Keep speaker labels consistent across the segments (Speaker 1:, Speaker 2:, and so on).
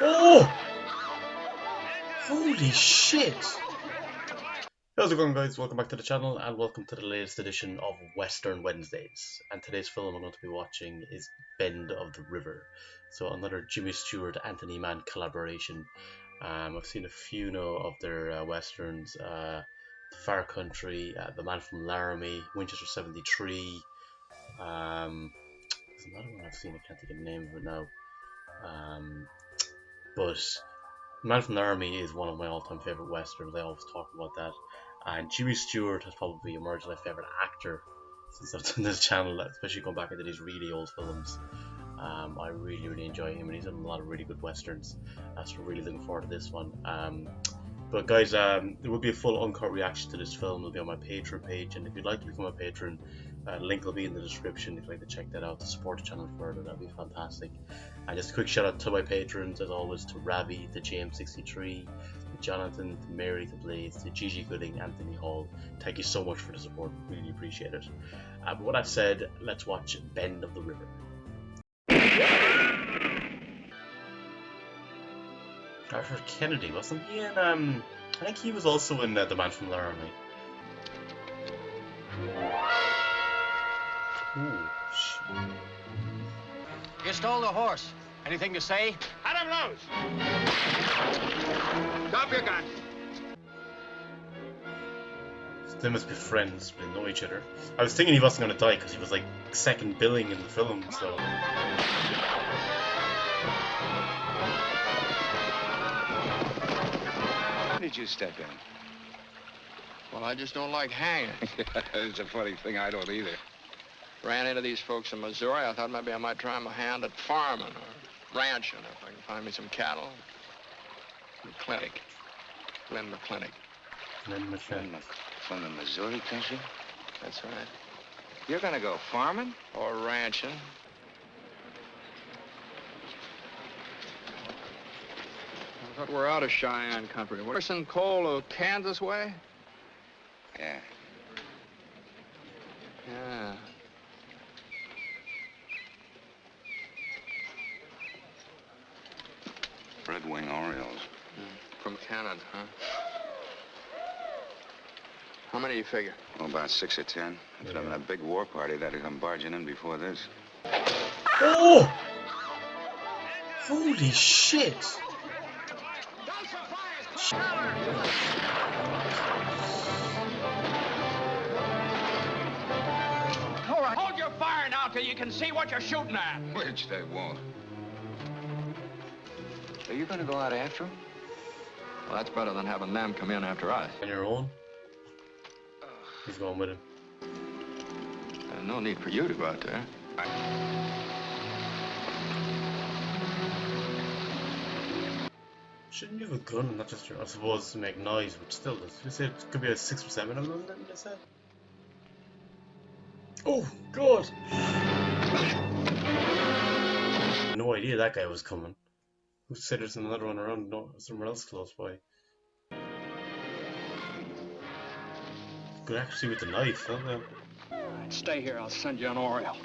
Speaker 1: Oh! Holy shit! How's it going, guys? Welcome back to the channel and welcome to the latest edition of Western Wednesdays. And today's film I'm going to be watching is Bend of the River. So another Jimmy Stewart Anthony Mann collaboration. I've seen a few now of their westerns. The Far Country, The Man from Laramie, Winchester 73. There's another one I've seen, I can't think of the name of it now. But Man from Laramie is one of my all-time favourite westerns. I always talk about that. And Jimmy Stewart has probably emerged as my favourite actor since I've done this channel, especially going back into these really old films. I really enjoy him, and he's done a lot of really good westerns. So really looking forward to this one. But guys, there will be a full uncut reaction to this film. It'll be on my Patreon page, and if you'd like to become a patron, link will be in the description if you'd like to check that out to support the channel further. That'd be fantastic. And just a quick shout out to my patrons, as always, to Ravi, to James63, to Jonathan, to Mary, to Blaze, to Gigi Gooding, Anthony Hall. Thank you so much for the support. Really appreciate it. But with that said, let's watch Bend of the River. Arthur Kennedy, wasn't he in, I think he was also in The Man from Laramie. Ooh, shit.
Speaker 2: You stole the horse. Anything to say?
Speaker 3: Let him loose! Drop your gun!
Speaker 1: They must be friends, they know each other. I was thinking he wasn't going to die because he was like second billing in the film, so...
Speaker 3: When did you step in?
Speaker 2: Well, I just don't like hanging.
Speaker 3: It's a funny thing, I don't either.
Speaker 2: Ran into these folks in Missouri. I thought maybe I might try my hand at farming or ranching if I can find me some cattle. The clinic. Glenn McClinic.
Speaker 3: From the Missouri country?
Speaker 2: That's right.
Speaker 3: You're gonna go farming?
Speaker 2: Or ranching. I thought we're out of Cheyenne country. We're in coal Kansas way?
Speaker 3: Yeah.
Speaker 2: Yeah.
Speaker 3: Red Wing Orioles.
Speaker 2: From Canada, huh? How many do you figure?
Speaker 3: Oh, about 6 or 10. They're having a big war party that'll come barging in before this.
Speaker 1: Oh! Holy shit!
Speaker 4: All right, hold your fire now till you can see what you're shooting at.
Speaker 3: Which they won't. Are you gonna go out after them?
Speaker 2: Well, that's better than having them come in after us.
Speaker 1: On your own? He's going with him.
Speaker 2: No need for you to go out there.
Speaker 1: Shouldn't you have a gun and not just your... I suppose to make noise, but still, you said it could be a 6 or 7 of them, didn't you say? Oh, God! No idea that guy was coming. Who said there's another one around? No, somewhere else close by. Good accuracy with the knife, don't they?
Speaker 4: All right, stay here. I'll send you an Oriole.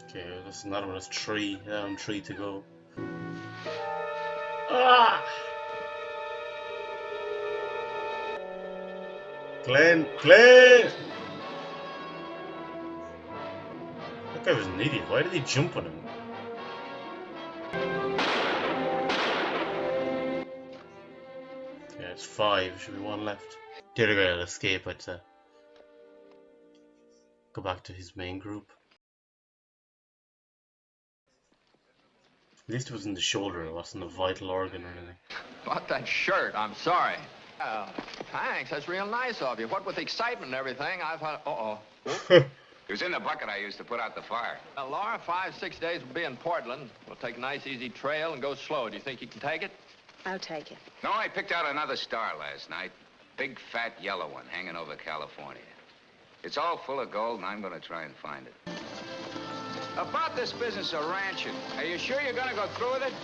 Speaker 1: Okay, that's another one. That's 3. Down 3 to go. Ah! Glenn! Glenn! That guy was an idiot. Why did he jump on him? Yeah, it's 5. Should be 1 left. The other guy will escape, I'd say. Go back to his main group. At least it was in the shoulder, it wasn't a vital organ or anything.
Speaker 2: About that shirt, I'm sorry. Thanks, that's real nice of you. What with the excitement and everything, I thought, uh-oh.
Speaker 3: It was in the bucket I used to put out the fire.
Speaker 2: Laura, 5-6 days we'll be in Portland. We'll take a nice, easy trail and go slow. Do you think you can take it?
Speaker 5: I'll take it.
Speaker 3: No, I picked out another star last night. Big, fat, yellow one hanging over California. It's all full of gold, and I'm gonna try and find it. About this business of ranching, are you sure you're gonna go through with it?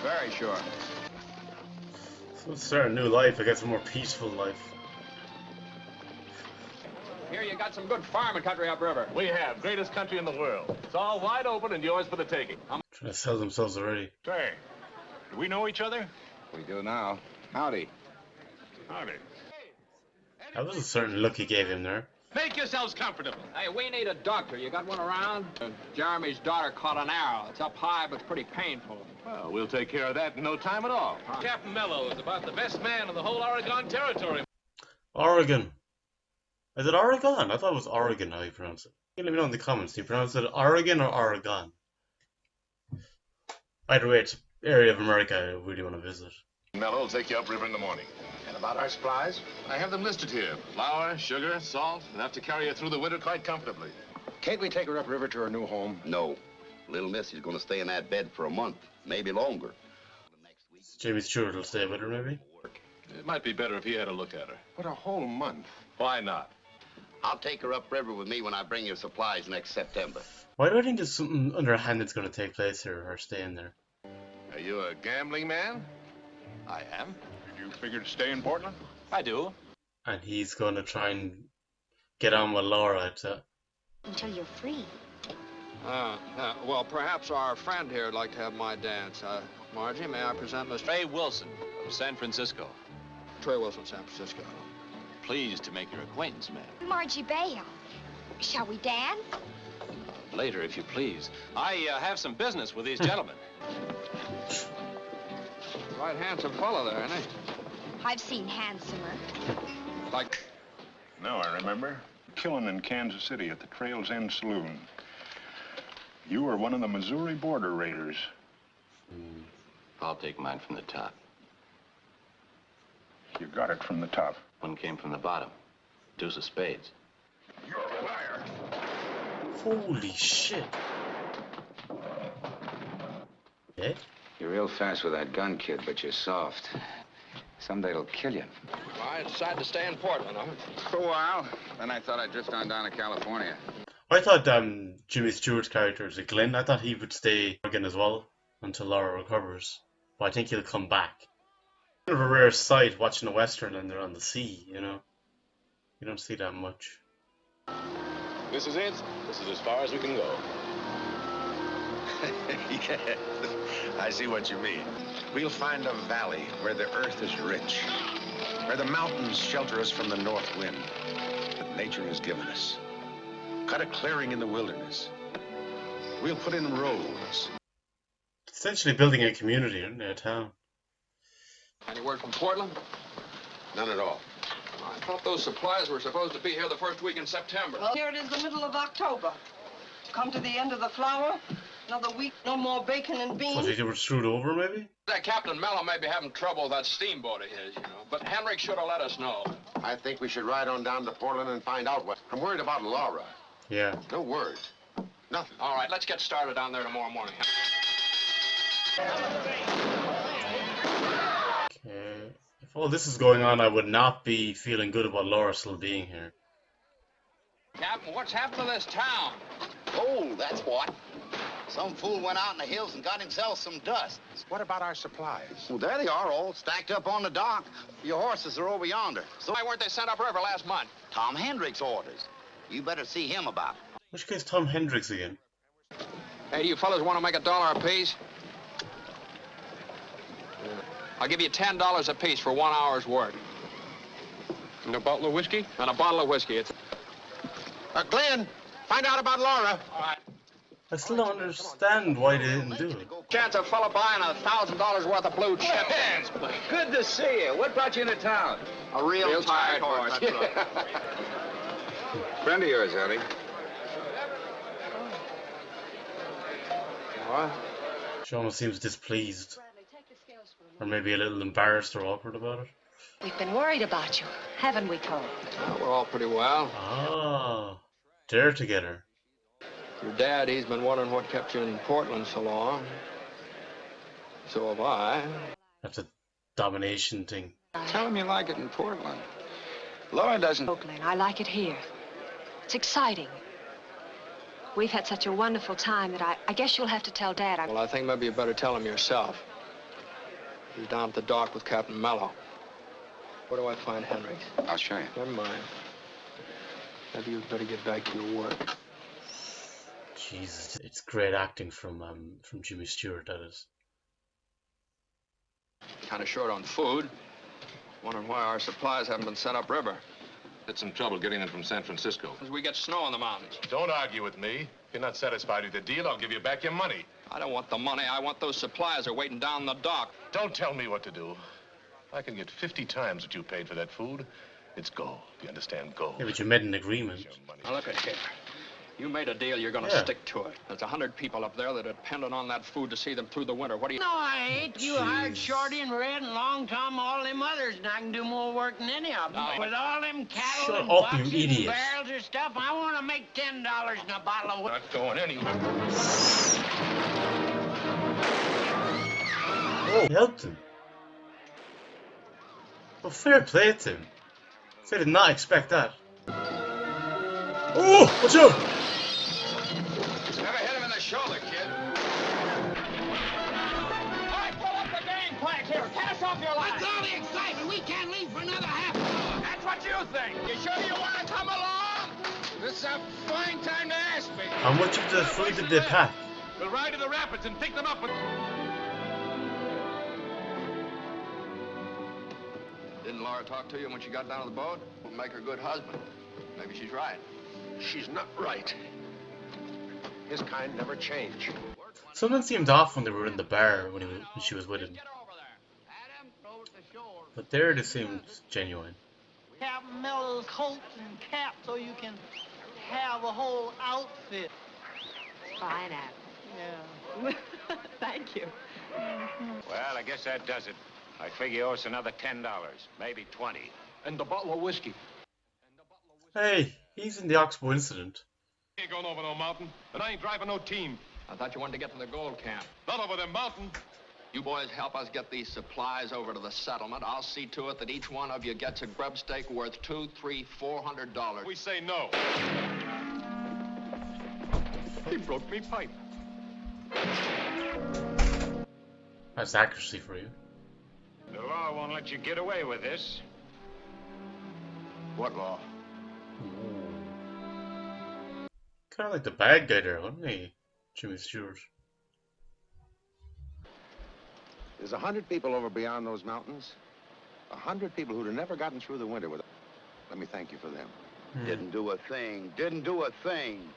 Speaker 2: Very sure.
Speaker 1: So start a new life, I guess, a more peaceful life.
Speaker 2: Here you got some good farming country upriver.
Speaker 5: We have. Greatest country in the world. It's all wide open and yours for the taking.
Speaker 1: Trying to sell themselves already.
Speaker 5: Say, do we know each other?
Speaker 3: We do now. Howdy.
Speaker 5: Howdy.
Speaker 1: That was a certain look he gave him there.
Speaker 5: Make yourselves comfortable.
Speaker 2: Hey, we need a doctor. You got one around? Jeremy's daughter caught an arrow. It's up high, but it's pretty painful.
Speaker 5: Well, we'll take care of that in no time at all. Captain Mello is about the best man in the whole Oregon Territory.
Speaker 1: Oregon. Is it Oregon? I thought it was Oregon how you pronounce it. You can let me know in the comments. Do you pronounce it Oregon or Oregon? Either way, it's an area of America I really want to visit.
Speaker 5: Mello will take you upriver in the morning. And about our supplies? I have them listed here. Flour, sugar, salt, enough to carry you through the winter quite comfortably.
Speaker 6: Can't we take her upriver to her new home?
Speaker 7: No. Little Missy's gonna stay in that bed for a month, maybe longer.
Speaker 1: Jimmy Stewart will stay with her, maybe?
Speaker 5: It might be better if he had a look at her.
Speaker 6: But a whole month.
Speaker 5: Why not?
Speaker 7: I'll take her upriver with me when I bring you supplies next September.
Speaker 1: Why do I think there's something underhand that's going to take place here, or stay in there?
Speaker 5: Are you a gambling man?
Speaker 6: I am.
Speaker 5: Did you figure to stay in Portland?
Speaker 6: I do.
Speaker 1: And he's going to try and get on with Laura
Speaker 8: Until you're free.
Speaker 2: Well, perhaps our friend here would like to have my dance. Margie, may I present Mr.
Speaker 9: Trey Wilson of San Francisco.
Speaker 2: Trey Wilson, San Francisco.
Speaker 9: Pleased to make your acquaintance, ma'am.
Speaker 8: Margie Bale. Shall we dance?
Speaker 9: Later, if you please. I have some business with these gentlemen.
Speaker 2: Right handsome fellow there, isn't he?
Speaker 8: I've seen handsomer.
Speaker 2: Like...
Speaker 6: No, I remember. Killing in Kansas City at the Trail's End Saloon. You were one of the Missouri border raiders.
Speaker 9: I'll take mine from the top.
Speaker 6: You got it from the top.
Speaker 9: One came from the bottom. Deuce of spades.
Speaker 6: You're a liar.
Speaker 1: Holy shit. Okay.
Speaker 3: You're real fast with that gun, kid, but you're soft. Someday it'll kill you.
Speaker 2: I decided to stay in Portland, huh?
Speaker 3: For a while. Then I thought I'd drift on down to California.
Speaker 1: I thought Jimmy Stewart's character is Glenn. I thought he would stay again as well until Laura recovers. But I think he'll come back. Kind of a rare sight watching a Western and they're on the sea, you know? You don't see that much.
Speaker 5: This is it. This is as far as we can go.
Speaker 6: Yeah, I see what you mean. We'll find a valley where the earth is rich, where the mountains shelter us from the north wind that nature has given us. Cut a clearing in the wilderness. We'll put in roads.
Speaker 1: Essentially building a community in a town.
Speaker 2: Any word from Portland?
Speaker 6: None at all.
Speaker 2: I thought those supplies were supposed to be here the first week in September.
Speaker 10: Well, here it is the middle of October. Come to the end of the flour. Another week, no more bacon and
Speaker 1: So
Speaker 10: beans.
Speaker 1: they were screwed over, maybe?
Speaker 2: That Captain Mello may be having trouble with that steamboat of his, you know. But Henrik should have let us know.
Speaker 6: I think we should ride on down to Portland and find out what. I'm worried about Laura.
Speaker 1: Yeah.
Speaker 6: No word. Nothing.
Speaker 2: All right, let's get started down there tomorrow morning.
Speaker 1: Okay. If all this is going on, I would not be feeling good about Laura still being here.
Speaker 2: Captain, what's happened to this town?
Speaker 7: Oh, that's what. Some fool went out in the hills and got himself some dust.
Speaker 6: What about our supplies?
Speaker 7: Well, there they are, all stacked up on the dock. Your horses are over yonder. So
Speaker 2: Why weren't they sent upriver last month?
Speaker 7: Tom Hendricks' orders. You better see him about it.
Speaker 1: Which case Tom Hendricks again?
Speaker 2: Hey, do you fellas want to make $1 apiece? I'll give you $10 apiece for 1 hour's work.
Speaker 6: And a bottle of whiskey?
Speaker 2: And a bottle of whiskey. It's...
Speaker 6: Glenn, find out about Laura.
Speaker 2: All right.
Speaker 1: I still don't understand why they didn't do it.
Speaker 2: Chance of a fella buying $1,000 worth of blue chip.
Speaker 3: Good to see you. What brought you into town?
Speaker 7: A real
Speaker 2: tired horse.
Speaker 7: That's right.
Speaker 3: Friend of yours, Ellie.
Speaker 2: What?
Speaker 1: She almost seems displeased. Or maybe a little embarrassed or awkward about it.
Speaker 8: We've been worried about you, haven't we, Cole?
Speaker 2: We're all pretty well.
Speaker 1: Ah. They're together.
Speaker 2: Your dad, he's been wondering what kept you in Portland so long. So have I.
Speaker 1: That's a domination thing.
Speaker 3: Tell him you like it in Portland. Laura doesn't...
Speaker 8: Oakland, I like it here. It's exciting. We've had such a wonderful time that I guess you'll have to tell Dad.
Speaker 2: Well, I think maybe you better tell him yourself. He's down at the dock with Captain Mello. Where do I find Henrik?
Speaker 3: I'll show you.
Speaker 2: Never mind. Maybe you'd better get back to your work.
Speaker 1: Jesus, it's great acting from Jimmy Stewart, that is.
Speaker 2: Kind of short on food. Wondering why our supplies haven't been sent upriver.
Speaker 5: Had some trouble getting them from San Francisco.
Speaker 2: As we get snow in the mountains.
Speaker 5: Don't argue with me. If you're not satisfied with the deal, I'll give you back your money.
Speaker 2: I don't want the money. I want those supplies are waiting down the dock.
Speaker 5: Don't tell me what to do. I can get 50 times what you paid for that food. It's gold. You understand? Gold.
Speaker 1: Yeah, but you made an agreement.
Speaker 2: Now look at here. You made a deal, you're gonna stick to it. There's 100 people up there that are dependent on that food to see them through the winter. What do you...
Speaker 4: No, I ain't. You hired Shorty and Red and Long Tom, all them others, and I can do more work than any of them. With all them cattle
Speaker 1: Shut
Speaker 4: and
Speaker 1: up,
Speaker 4: boxes
Speaker 1: you
Speaker 4: and
Speaker 1: idiot.
Speaker 4: barrels of stuff, I want to make $10 in a bottle of...
Speaker 5: Not going anywhere.
Speaker 1: Oh, he helped him. Well, fair play to him. I did not expect that. Oh, watch out!
Speaker 2: Never hit him in the shoulder, kid.
Speaker 4: All right, pull up the gangplank here. Get us off your line. What's all the excitement? We can't leave for another half hour.
Speaker 2: That's what you think. You sure you want to come along?
Speaker 4: This is a fine time to ask me.
Speaker 1: How much of the food did they pack?
Speaker 5: We'll ride to the rapids and pick them up.
Speaker 2: Didn't Laura talk to you when she got down to the boat? We'll make her a good husband. Maybe she's right.
Speaker 6: She's not right. His kind never change.
Speaker 1: Something seemed off when they were in the bar when she was with him. But there they seemed genuine.
Speaker 4: Have Mel's coat and cap so you can have a whole outfit.
Speaker 8: Fine, Ab.
Speaker 4: Yeah.
Speaker 8: Thank you.
Speaker 3: Well, I guess that does it. I figure you owe us another $10, maybe 20.
Speaker 2: And the bottle of whiskey.
Speaker 1: Hey, he's in the Oxbow incident.
Speaker 5: Ain't going over no mountain, and I ain't driving no team.
Speaker 2: I thought you wanted to get to the gold camp.
Speaker 5: Not over them mountain.
Speaker 2: You boys help us get these supplies over to the settlement. I'll see to it that each one of you gets a grub stake worth $200, $300, $400.
Speaker 5: We say no.
Speaker 2: He broke me pipe.
Speaker 1: That's accuracy for you.
Speaker 3: The law won't let you get away with this.
Speaker 2: What law?
Speaker 1: Kind of like the bad guy there, wasn't he? Jimmy Stewart.
Speaker 6: There's 100 people over beyond those mountains. 100 people who'd have never gotten through the winter without. Let me thank you for them.
Speaker 7: Didn't do a thing. Didn't do a thing.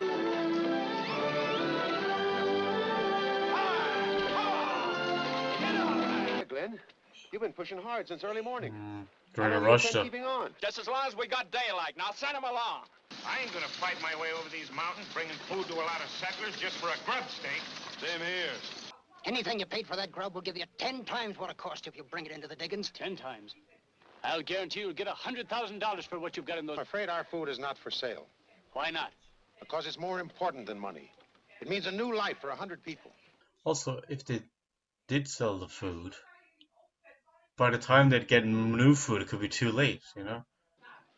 Speaker 6: Glenn, you've been pushing hard since early morning.
Speaker 1: During a rush, though.
Speaker 6: Keeping on.
Speaker 4: Just as long as we got daylight. Now send him along.
Speaker 3: I ain't gonna fight my way over these mountains, bringing food to a lot of settlers just for a grub stake.
Speaker 5: Same here.
Speaker 7: Anything you paid for that grub will give you 10 times what it cost if you bring it into the diggings.
Speaker 11: 10 times. I'll guarantee you'll get $100,000 for what you've got in those...
Speaker 6: I'm afraid our food is not for sale.
Speaker 11: Why not?
Speaker 6: Because it's more important than money. It means a new life for 100 people.
Speaker 1: Also, if they did sell the food, by the time they'd get new food, it could be too late, you know?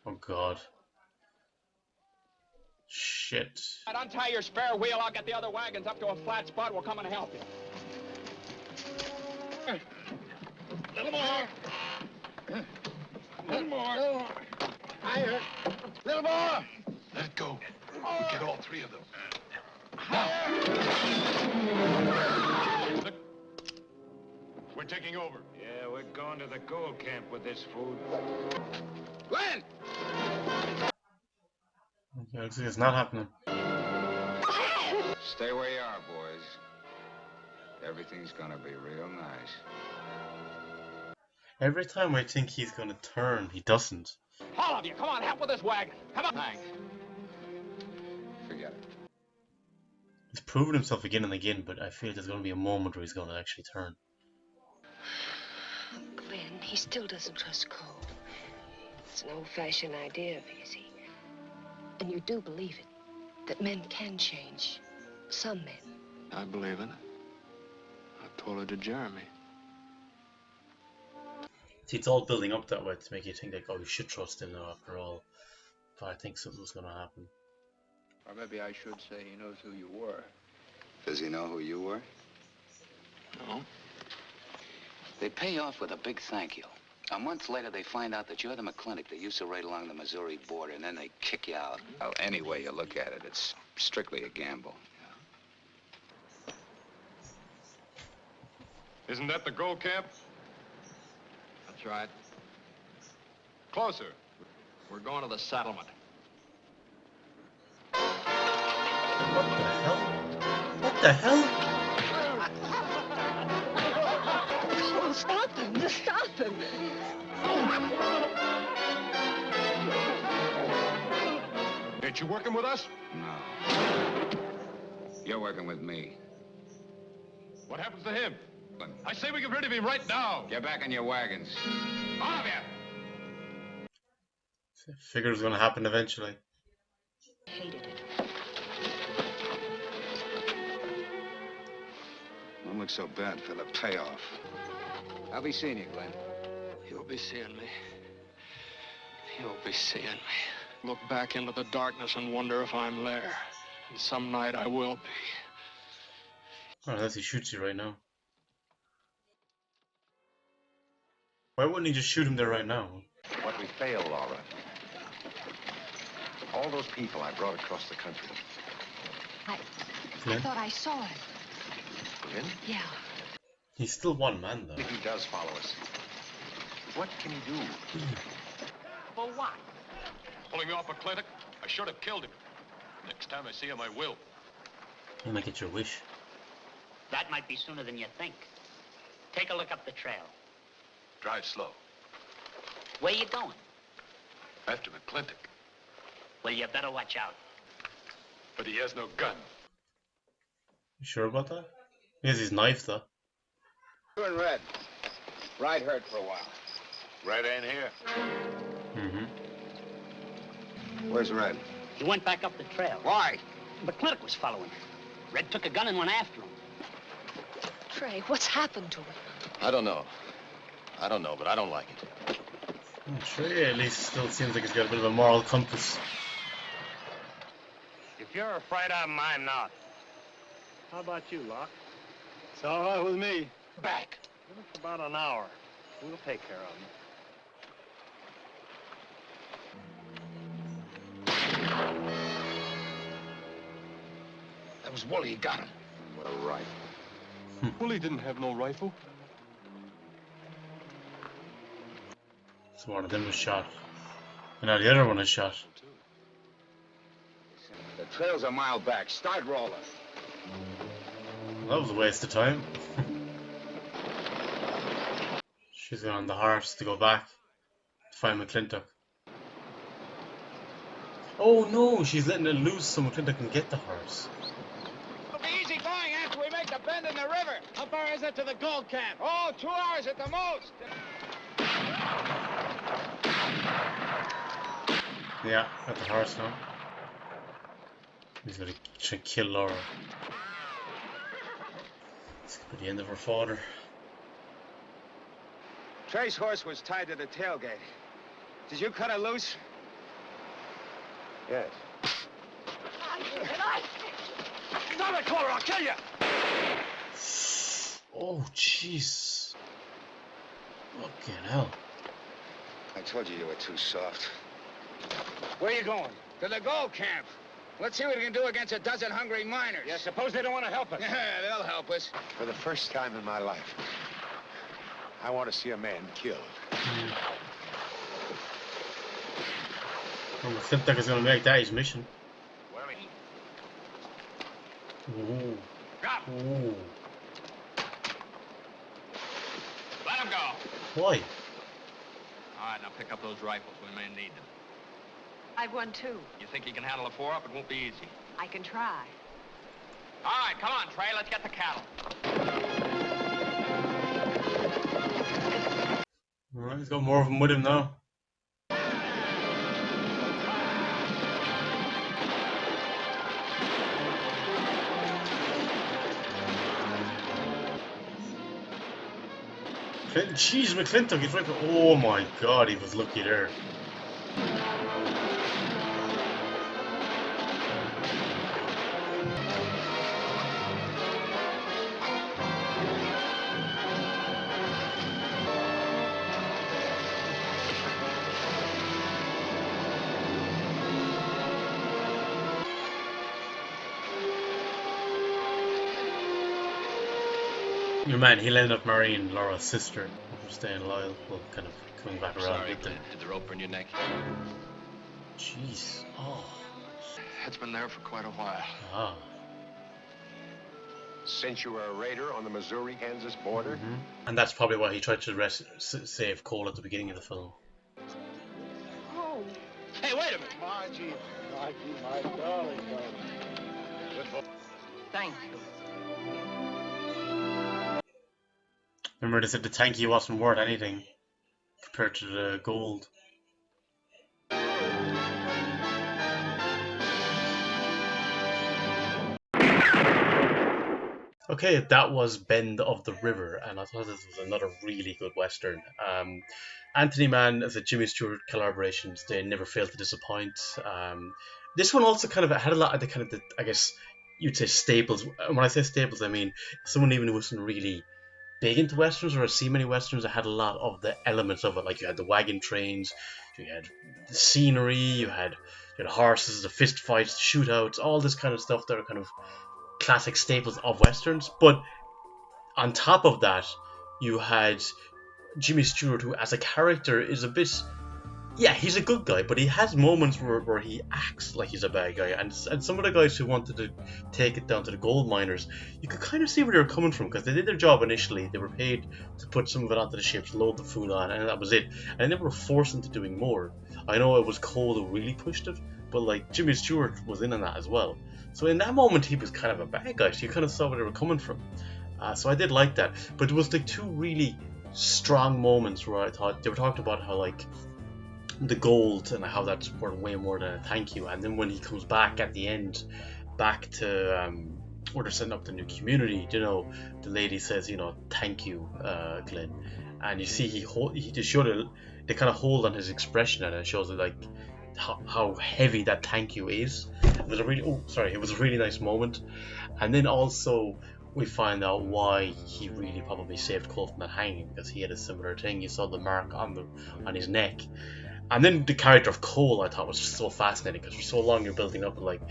Speaker 1: Oh, God. Shit.
Speaker 4: Untie your spare wheel. I'll get the other wagons up to a flat spot. We'll come and help you.
Speaker 7: Little more. Little more. Higher. Little more.
Speaker 5: Let it go. We'll get all 3 of them. We're taking over.
Speaker 3: Yeah, we're going to the gold camp with this food.
Speaker 7: Glenn!
Speaker 1: Okay, looks like it's not happening.
Speaker 3: Stay where you are, boys. Everything's gonna be real nice.
Speaker 1: Every time I think he's gonna turn, he doesn't.
Speaker 4: All of you, come on, help with this wagon. Come on.
Speaker 2: Thanks.
Speaker 3: Forget it.
Speaker 1: He's proven himself again and again, but I feel there's gonna be a moment where he's gonna actually turn.
Speaker 8: Glenn, he still doesn't trust Cole. It's an old-fashioned idea of his. And you do believe it, that men can change. Some men.
Speaker 2: I believe it. I've told it to Jeremy.
Speaker 1: See, it's all building up that way to make you think like, oh, you should trust him now after all. But I think something's gonna happen.
Speaker 2: Or maybe I should say he knows who you were.
Speaker 3: Does he know who you were?
Speaker 2: No.
Speaker 7: They pay off with a big thank you.
Speaker 3: A month later, they find out that you're the McClintock that used to raid along the Missouri border, and then they kick you out. Well, any way you look at it, it's strictly a gamble.
Speaker 2: Isn't that the gold camp? That's right. Closer. We're going to the settlement.
Speaker 1: What the hell? What the hell?
Speaker 10: Oh, stop them! Stop them!
Speaker 2: Ain't you working with us?
Speaker 3: No. You're working with me.
Speaker 2: What happens to him? I say we get rid of him right now.
Speaker 3: Get back in your wagons.
Speaker 2: All of you!
Speaker 1: Figured it was going to happen eventually.
Speaker 8: Hated it.
Speaker 6: Don't look so bad for the payoff.
Speaker 3: I'll be seeing you, Glenn.
Speaker 2: You'll be seeing me. You'll be seeing me. Look back into the darkness and wonder if I'm there. And some night I will be.
Speaker 1: Oh, unless he shoots you right now. Why wouldn't he just shoot him there right now?
Speaker 6: What we failed, Laura. All those people I brought across the country.
Speaker 8: I thought I saw him.
Speaker 6: Glenn?
Speaker 8: Yeah.
Speaker 1: He's still one man, though.
Speaker 6: If he does follow us, what can he do?
Speaker 11: For what?
Speaker 2: Pulling me off a clinic? I should have killed him. Next time I see him, I will.
Speaker 1: You might get your wish.
Speaker 11: That might be sooner than you think. Take a look up the trail.
Speaker 2: Drive slow.
Speaker 11: Where you going?
Speaker 2: After McClintock.
Speaker 11: Well, you better watch out.
Speaker 2: But he has no gun.
Speaker 1: You sure about that? He has his knife, though.
Speaker 3: You and Red. Ride herd for a while.
Speaker 5: Red ain't here.
Speaker 1: Mm-hmm.
Speaker 6: Where's Red?
Speaker 11: He went back up the trail.
Speaker 3: Why?
Speaker 11: McClintock was following him. Red took a gun and went after him.
Speaker 8: Trey, what's happened to him?
Speaker 9: I don't know. I don't know, but I don't like it.
Speaker 1: Trey at least still seems like he's got a bit of a moral compass.
Speaker 11: If you're afraid of him, I'm not. How about you, Locke?
Speaker 9: It's all right with me.
Speaker 11: Back. Give us about an hour. We'll take care of him.
Speaker 3: That was Wooly. He got him.
Speaker 6: What a rifle.
Speaker 2: Wooly didn't have no rifle.
Speaker 1: So one of them was shot. And now the other one is shot.
Speaker 3: The trail's a mile back. Start rolling.
Speaker 1: Well, that was a waste of time. She's going on the horse to go back to find McClintock. Oh no, she's letting it loose so McClintock can get the horse.
Speaker 7: It'll be easy going after we make the bend in the river. How far is it to the gold camp? Oh, 2 hours at the most.
Speaker 1: Yeah, got the horse now. He's gonna try and kill Laura. This could be the end of her father.
Speaker 3: Trey's horse was tied to the tailgate. Did you cut it loose?
Speaker 6: Yes.
Speaker 2: Stop it, Clover! I'll kill you!
Speaker 1: Oh, jeez. Fucking hell.
Speaker 3: I told you were too soft.
Speaker 7: Where you going? To the gold camp. Let's see what we can do against a dozen hungry miners.
Speaker 11: Yeah, suppose they don't want to help us.
Speaker 7: Yeah, they'll help us.
Speaker 6: For the first time in my life, I want to see a man killed.
Speaker 1: Well, McClintock is gonna make that his mission.
Speaker 11: Where are we?
Speaker 1: Ooh.
Speaker 11: Drop!
Speaker 1: Ooh.
Speaker 2: Let him go!
Speaker 1: Why?
Speaker 2: All right, now pick up those rifles. We may need them.
Speaker 8: I've won too.
Speaker 2: You think you can handle a 4-up? It won't be easy.
Speaker 8: I can try.
Speaker 2: All right, come on, Trey. Let's get the cattle.
Speaker 1: Alright, he's got more of them with him now. Jeez, McClintock, he's right. Oh my god, he was lucky there. Your man, he'll end up marrying Laura's sister for staying loyal. Well, kind of coming back around
Speaker 9: Sorry,
Speaker 1: with them.
Speaker 9: Clint. Did the rope burn your neck?
Speaker 1: Jeez. Oh.
Speaker 2: It's been there for quite a while.
Speaker 1: Ah.
Speaker 6: Since you were a raider on the Missouri-Kansas border?
Speaker 1: And that's probably why he tried to save Cole at the beginning of the film.
Speaker 7: Oh.
Speaker 9: Hey, wait a minute.
Speaker 7: Margie, my darling.
Speaker 10: Thank you.
Speaker 1: Remember, they said the tanky wasn't worth anything compared to the gold. Okay, that was Bend of the River, and I thought this was another really good western. Anthony Mann as a Jimmy Stewart collaborations, they never failed to disappoint. This one also kind of had a lot of the I guess you'd say staples. When I say staples, I mean someone even who wasn't really big into westerns or has seen many westerns. It had a lot of the elements of it, like you had the wagon trains, you had the scenery, you had horses, the fist fights, the shootouts, all this kind of stuff that are kind of classic staples of westerns. But on top of that, you had Jimmy Stewart, who as a character is a bit, yeah, he's a good guy, but he has moments where he acts like he's a bad guy. And some of the guys who wanted to take it down to the gold miners, you could kind of see where they were coming from, because they did their job initially. They were paid to put some of it onto the ships, load the food on, and that was it. And they never were forced into doing more. I know it was Cole who really pushed it, but like Jimmy Stewart was in on that as well. So in that moment, he was kind of a bad guy. So you kind of saw where they were coming from. So I did like that. But there was like two really strong moments where I thought they were talking about how like the gold and how that's worth way more than a thank you. And then when he comes back at the end, back to where they're setting up the new community, the lady says, thank you, Glenn. And you see he just showed it. They kind of hold on his expression, and it shows like how heavy that thank you is. It was a really nice moment. And then also we find out why he really probably saved Cole from that hanging, because he had a similar thing. You saw the mark on his neck. And then the character of Cole, I thought, was just so fascinating, because for so long you're building up like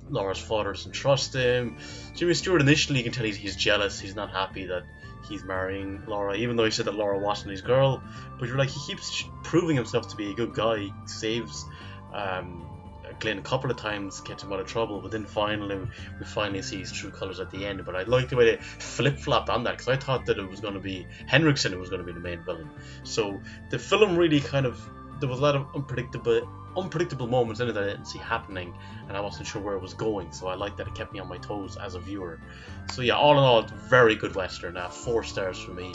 Speaker 1: Laura's father doesn't trust him. Jimmy Stewart initially, you can tell he's jealous. He's not happy that he's marrying Laura, even though he said that Laura wasn't his girl. But you're like, he keeps proving himself to be a good guy. He saves Glenn a couple of times, gets him out of trouble, but then we finally see his true colours at the end. But I like the way they flip-flopped on that, because I thought that it was going to be Henriksen who was going to be the main villain. So the film really there was a lot of unpredictable moments in it that I didn't see happening, and I wasn't sure where it was going. So I like that it kept me on my toes as a viewer. So yeah, all in all, very good western. 4 stars for me.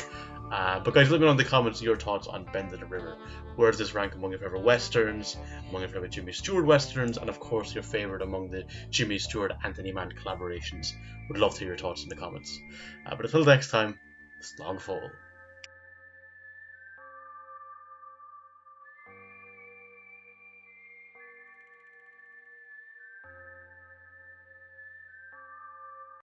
Speaker 1: But guys, let me know in the comments your thoughts on Bend of the River. Where does this rank among your favourite westerns, among your favourite Jimmy Stewart westerns, and of course your favourite among the Jimmy Stewart Anthony Mann collaborations? Would love to hear your thoughts in the comments. But until next time, slán fóill.